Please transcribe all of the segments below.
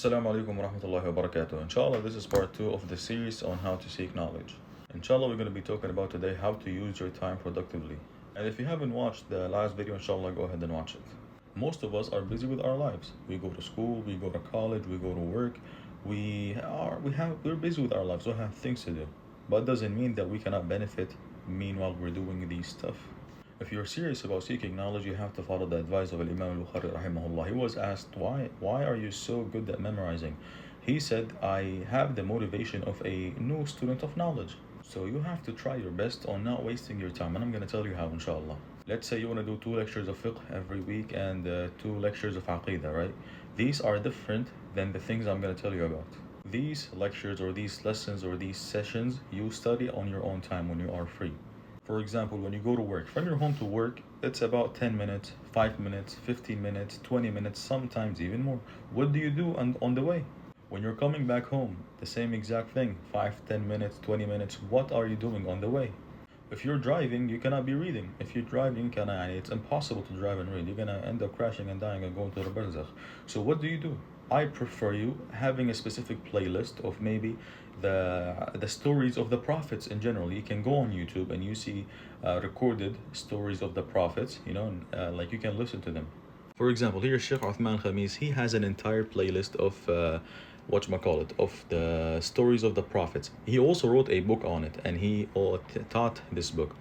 Assalamu alaikum wa rahmatullahi wa barakatuh. Inshallah, this is part 2 of the series on how to seek knowledge. Inshallah, we're going to be talking about today how to use your time productively. And if you haven't watched the last video, inshallah, go ahead and watch it. Most of us are busy with our lives. We go to school, we go to college, we go to work. We're busy with our lives. We have things to do. But it doesn't mean that we cannot benefit meanwhile we're doing these stuff. If you're serious about seeking knowledge, you have to follow the advice of Imam al-Bukhari rahimahullah. He was asked, why are you so good at memorizing? He said, I have the motivation of a new student of knowledge. So you have to try your best on not wasting your time. And I'm going to tell you how, inshallah. Let's say you want to do 2 lectures of fiqh every week and 2 lectures of aqidah, right? These are different than the things I'm going to tell you about. These lectures or these lessons or these sessions, you study on your own time when you are free. For example, when you go to work, from your home to work, it's about 10 minutes, 5 minutes, 15 minutes, 20 minutes, sometimes even more. What do you do on the way? When you're coming back home, the same exact thing, 5, 10 minutes, 20 minutes, what are you doing on the way? If you're driving, you cannot be reading. If you're driving, it's impossible to drive and read. You're gonna end up crashing and dying and going to the barzakh. So what do? I prefer you having a specific playlist of maybe the stories of the prophets in general. You can go on YouTube and you see recorded stories of the prophets, like you can listen to them. For example, here Sheikh Uthman Khamis, he has an entire playlist of of the stories of the prophets. He also wrote a book on it, and he taught this book,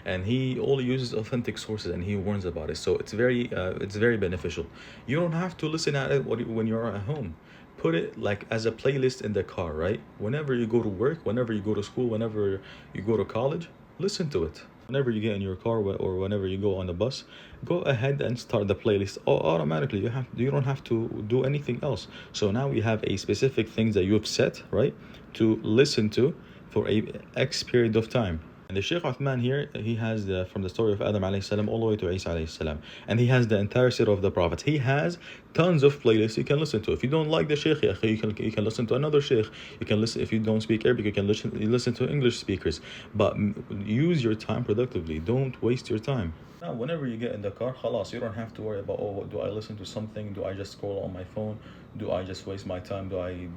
and he only uses authentic sources, and he warns about it. So it's very beneficial. You don't have to listen at it when you're at home. Put it like as a playlist in the car, right? Whenever you go to work, whenever you go to school, whenever you go to college, listen to it. Whenever you get in your car or whenever you go on the bus, go ahead and start the playlist automatically. You don't have to do anything else. So now we have a specific things that you've set, right, to listen to for a X period of time. And the Shaykh Uthman here, he has from the story of Adam alayhi salam all the way to Isa alayhi salam. And he has the entire series of the prophets. He has tons of playlists you can listen to. If you don't like the Shaykh, you can listen to another Shaykh. You can listen, if you don't speak Arabic, you can listen to English speakers. But use your time productively. Don't waste your time. Now, whenever you get in the car, khalas, you don't have to worry about, do I listen to something? Do I just scroll on my phone? Do I just waste my time? Do I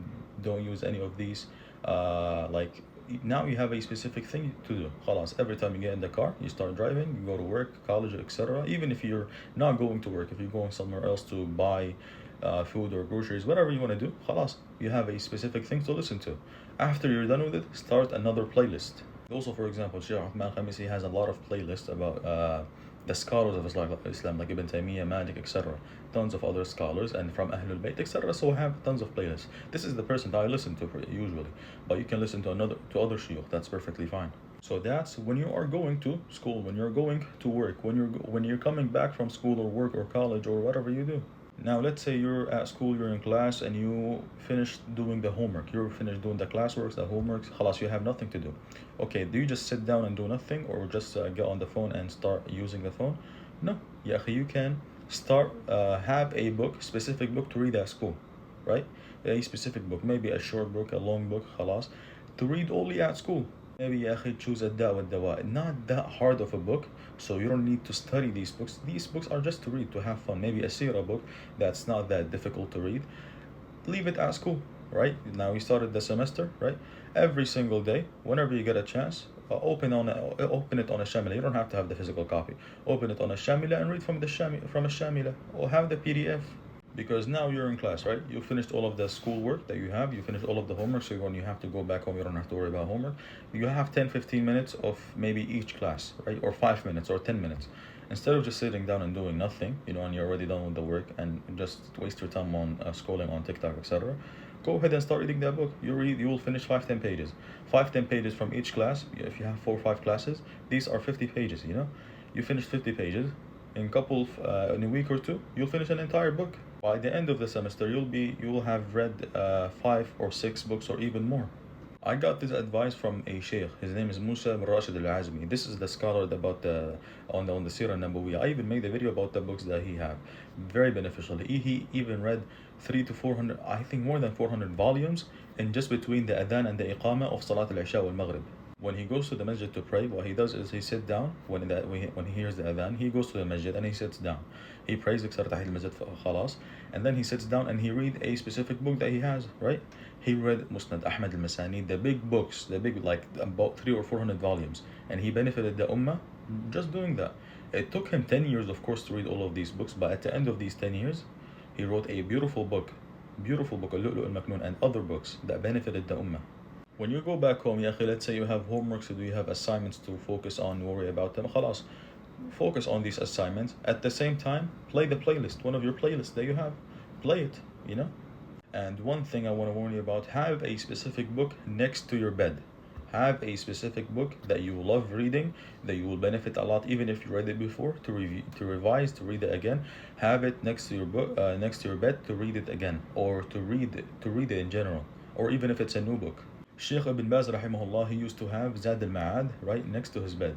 don't use any of these? Now you have a specific thing to do. Khalas, every time you get in the car, you start driving, you go to work, college, etc. Even if you're not going to work, if you're going somewhere else to buy food or groceries, whatever you want to do, khalas, you have a specific thing to listen to. After you're done with it, start another playlist. Also, for example, Shaykh Uthman Khamisi has a lot of playlists about the scholars of Islam, like Ibn Taymiyyah, Malik, etc. Tons of other scholars and from Ahlul Bayt, etc. So I have tons of playlists. This is the person that I listen to usually, but you can listen to other shuyukh. That's perfectly fine. So that's when you are going to school, when you're going to work, when you're coming back from school or work or college or whatever you do. Now, let's say you're at school, you're in class, and you finished doing the homework. You're finished doing the classwork, the homework. Khalas, you have nothing to do. Okay, do you just sit down and do nothing, or just get on the phone and start using the phone? No. Ya akhi, you can start, have a specific book to read at school, right? A specific book, maybe a short book, a long book, khalas, to read only at school. Maybe ya akhi, choose a dawa. Not that hard of a book, so you don't need to study these books. These books are just to read, to have fun. Maybe a seerah book that's not that difficult to read. Leave it at school, right? Now you started the semester, right? Every single day, whenever you get a chance, open it on a shamila. You don't have to have the physical copy. Open it on a shamila and read from a shamila, or have the PDF. Because now you're in class, right? You finished all of the schoolwork that you have. You finished all of the homework. So when you have to go back home, you don't have to worry about homework. You have 10-15 minutes of maybe each class, right? Or 5 minutes or 10 minutes. Instead of just sitting down and doing nothing, and you're already done with the work and just waste your time on scrolling on TikTok, etc. Go ahead and start reading that book. You will finish 5-10 pages. 5-10 pages from each class. If you have 4 or 5 classes, these are 50 pages, You finish 50 pages. In a week or 2, you'll finish an entire book. By the end of the semester, you will have read 5 or 6 books or even more. I got this advice from a sheikh. His name is Musa bin Rashid al-Azmi. This is the scholar about on the Sirah Nabawiyya. I even made a video about the books that he have. Very beneficial. He even read 300 to 400, I think more than 400 volumes, in just between the adhan and the iqama of Salat al-Isha wal Maghrib. When he goes to the masjid to pray, what he does is he sits down when he hears the adhan. He goes to the masjid and he sits down. He prays al-masjid khalas, and then he sits down and he read a specific book that he has. Right? He read Musnad Ahmad al-Masani, the big books, the big like about 300 or 400 volumes, and he benefited the ummah just doing that. It took him 10 years, of course, to read all of these books, but at the end of these 10 years, he wrote a beautiful book, Al-Lu'lu' al-Maknoon, and other books that benefited the ummah. When you go back home, ya akhi, let's say you have homework to do, you have assignments to focus on, worry about them, khalas, focus on these assignments. At the same time, play the playlist, one of your playlists that you have, play it, you know? And one thing I want to warn you about, have a specific book next to your bed. Have a specific book that you love reading, that you will benefit a lot, even if you read it before, to revise, to read it again. Have it next to your book, next to your bed, to read it again, or to read it in general, or even if it's a new book. Sheikh Ibn Baz rahimahullah, he used to have Zad al-Ma'ad right next to his bed.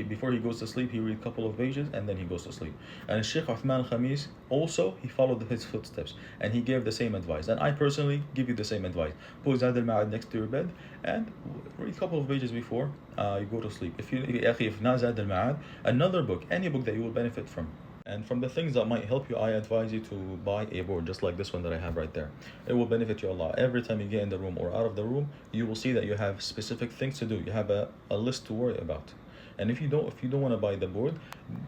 Before he goes to sleep, he read a couple of pages and then he goes to sleep. And Sheikh Uthman al-Khamis also, he followed his footsteps and he gave the same advice. And I personally give you the same advice. Put Zad al-Ma'ad next to your bed and read a couple of pages before you go to sleep. If not Zad al-Ma'ad, another book, any book that you will benefit from. And from the things that might help you, I advise you to buy a board just like this one that I have right there. It will benefit you a lot. Every time you get in the room or out of the room, you will see that you have specific things to do. You have a list to worry about. And if you don't want to buy the board,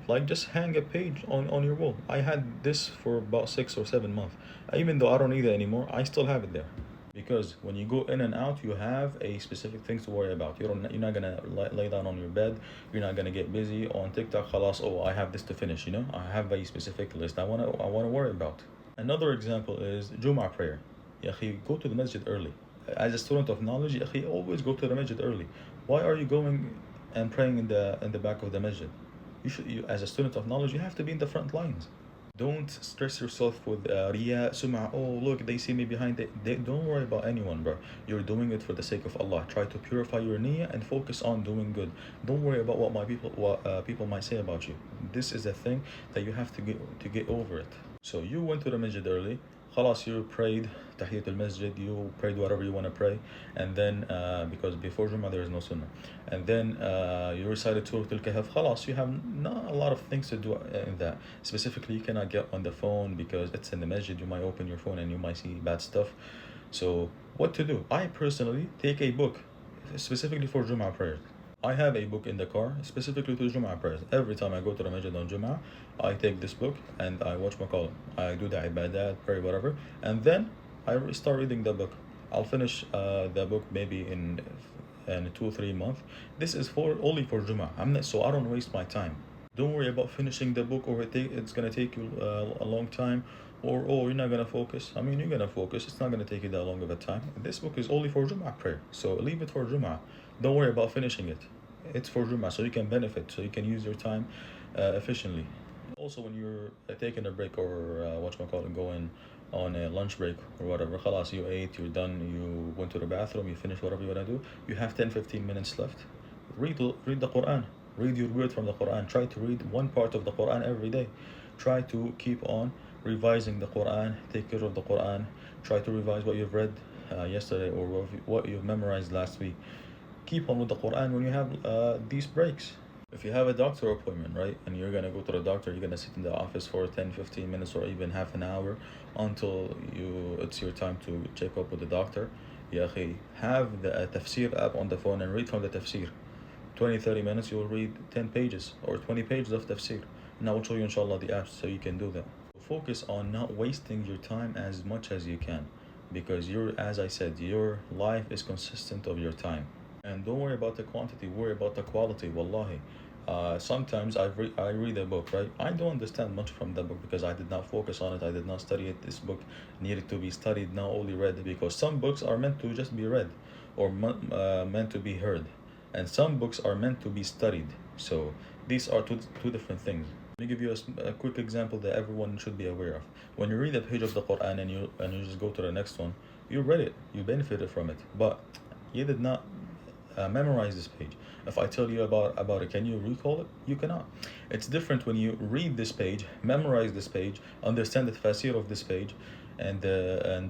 like just hang a page on your wall. I had this for about 6 or 7 months. Even though I don't need it anymore, I still have it there. Because when you go in and out, you have a specific things to worry about. You're not gonna lay down on your bed. You're not gonna get busy on TikTok. Khalas, oh, I have this to finish. You know, I have a specific list I wanna worry about. Another example is Jum'ah prayer. Ya akhi, go to the masjid early. As a student of knowledge, ya akhi, always go to the masjid early. Why are you going and praying in the back of the masjid? As a student of knowledge, you have to be in the front lines. Don't stress yourself with riya, sum'ah. Oh, look, they see me behind it. Don't worry about anyone, bro. You're doing it for the sake of Allah. Try to purify your niyyah and focus on doing good. Don't worry about what people might say about you. This is a thing that you have to get over it. So you went to the masjid early. Khalas, you prayed Tahiyat al-Masjid, you prayed whatever you want to pray, and then because before Jum'ah there is no sunnah, and then you recited Surah Al-Kahf. Khalas, you have not a lot of things to do in that. Specifically, you cannot get on the phone because it's in the masjid. You might open your phone and you might see bad stuff. So what to do? I personally take a book specifically for Jum'ah prayers. I have a book in the car specifically to Jum'ah prayers. Every time I go to the masjid on Jum'ah, I take this book and I watch Maqal. I do the ibadat, pray, whatever, and then I start reading the book. I'll finish the book maybe in 2 or 3 months. This is only for Jum'ah. So I don't waste my time. Don't worry about finishing the book, or it's gonna take you a long time, or oh, you're not gonna focus. I mean, you're gonna focus. It's not gonna take you that long of a time. This book is only for Jum'ah prayer, so leave it for Jum'ah. Don't worry about finishing it. It's for Jum'ah, so you can benefit, so you can use your time efficiently. Also, when you're taking a break or going on a lunch break or whatever, khalas, you ate, you're done, you went to the bathroom, you finished whatever you want to do, you have 10-15 minutes left. Read the Quran. Read your word from the Quran. Try to read one part of the Quran every day. Try to keep on revising the Quran. Take care of the Quran. Try to revise what you've read yesterday or what you've memorized last week. Keep on with the Quran when you have these breaks. If you have a doctor appointment, right, and you're gonna go to the doctor, you're gonna sit in the office for 10-15 minutes or even half an hour until it's your time to check up with the doctor. Ya akhi, have the tafsir app on the phone and read from the tafsir. 20-30 minutes, you'll read 10 pages or 20 pages of tafsir. And I will show you inshallah the apps so you can do that. Focus on not wasting your time as much as you can, because as I said, your life is consistent of your time. And don't worry about the quantity, worry about the quality. Wallahi, sometimes I read a book, right? I don't understand much from the book because I did not focus on it, I did not study it. This book needed to be studied, not only read, because some books are meant to just be read or meant to be heard, and some books are meant to be studied. So these are two different things. Let me give you a quick example that everyone should be aware of. When you read a page of the Quran and you just go to the next one, you read it, you benefited from it, but you did not memorize this page. If I tell you about it, can you recall it? You cannot. It's different when you read this page, memorize this page, understand the tafsir of this page, and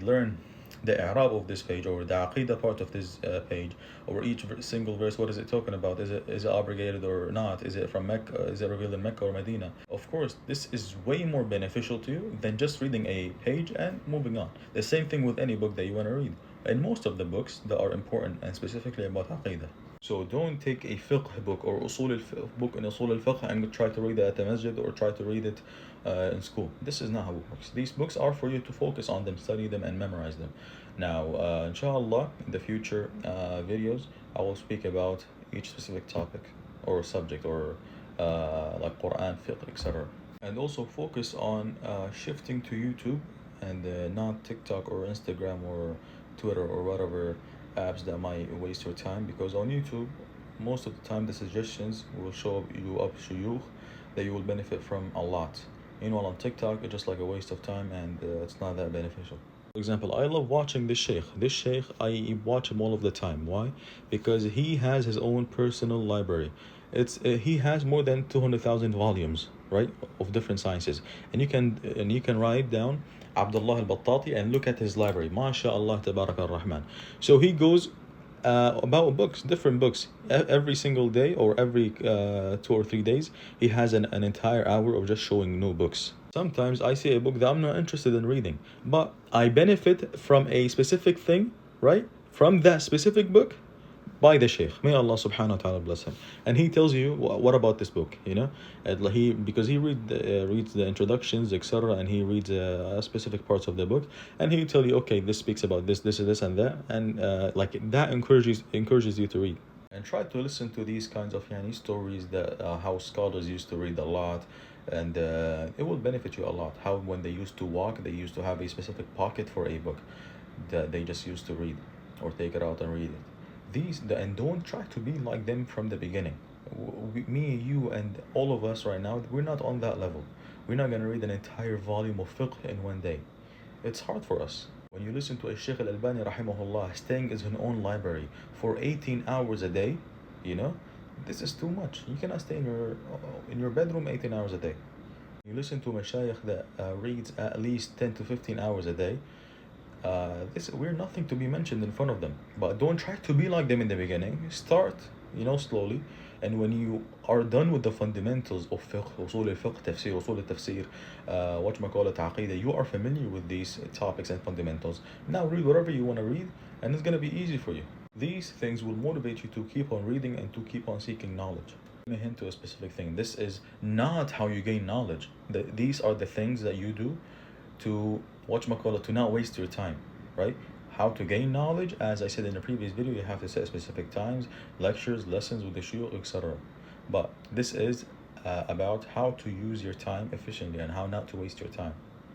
learn the i'rab of this page, or the aqidah part of this page, or each single verse, what is it talking about? Is it abrogated or not? Is it from Mecca? Is it revealed in Mecca or Medina? Of course, this is way more beneficial to you than just reading a page and moving on. The same thing with any book that you want to read, and most of the books that are important and specifically about aqidah. So don't take a fiqh book or usul book in usul al-fiqh and try to read it at the masjid or try to read it in school. This is not how it works. These books are for you to focus on them, study them, and memorize them. Now, inshallah, in the future videos, I will speak about each specific topic or subject, or like Quran, fiqh, etc. And also focus on shifting to YouTube and not TikTok or Instagram or Twitter or whatever apps that might waste your time, because on YouTube most of the time the suggestions will show you up shuyukh that you will benefit from a lot. Meanwhile on TikTok it's just like a waste of time, and it's not that beneficial. For example, I love watching this sheikh. I watch him all of the time. Why? Because he has his own personal library. He has more than 200,000 volumes, right, of different sciences, and you can write down Abdullah al-Battati and look at his library. MashaAllah, Tabarak ar-Rahman. So he goes about books, different books, every single day, or every 2 or 3 days. He has an entire hour of just showing new books. Sometimes I see a book that I'm not interested in reading, but I benefit from a specific thing, right, from that specific book, by the Shaykh. May Allah subhanahu wa ta'ala bless him. And he tells you what about this book, you know? Because he reads the introductions, etc., and he reads specific parts of the book, and he tell you, okay, this speaks about this, and that, and like that encourages you to read. And try to listen to these kinds of stories that how scholars used to read a lot, and it will benefit you a lot. How when they used to walk, they used to have a specific pocket for a book that they just used to read, or take it out and read it. And don't try to be like them from the beginning. Me, you, and all of us right now, we're not on that level. We're not going to read an entire volume of fiqh in one day. It's hard for us. When you listen to a Shaykh al-Albani rahimahullah staying in his own library for 18 hours a day, you know, this is too much. You cannot stay in your bedroom 18 hours a day. You listen to a mashayikh that reads at least 10 to 15 hours a day. We're nothing to be mentioned in front of them, but don't try to be like them in the beginning. Start, slowly, and when you are done with the fundamentals of fiqh, usul al-fiqh, tafsir, usul al-tafsir, aqidah, you are familiar with these topics and fundamentals. Now read whatever you want to read, and it's going to be easy for you. These things will motivate you to keep on reading and to keep on seeking knowledge. Let me hint to a specific thing. This is not how you gain knowledge. These are the things that you do to to not waste your time, right? How to gain knowledge, as I said in the previous video, you have to set specific times, lectures, lessons with the shuyukh, etc. But this is about how to use your time efficiently and how not to waste your time.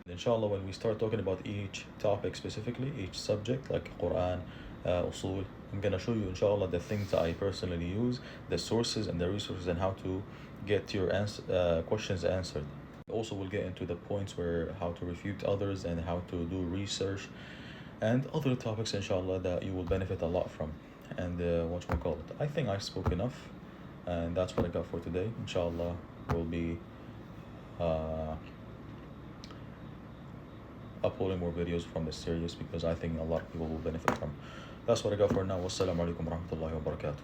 Inshallah, when we start talking about each topic specifically, each subject like Quran, usul, I'm gonna show you inshallah the things that I personally use, the sources and the resources, and how to get your questions answered. Also, we'll get into the points where how to refute others and how to do research and other topics inshallah that you will benefit a lot from. And I think I spoke enough, and that's what I got for today. Inshallah, we'll be uploading more videos from this series because I think a lot of people will benefit from. That's what I got for now. Wassalamu alaikum warahmatullahi wabarakatuh.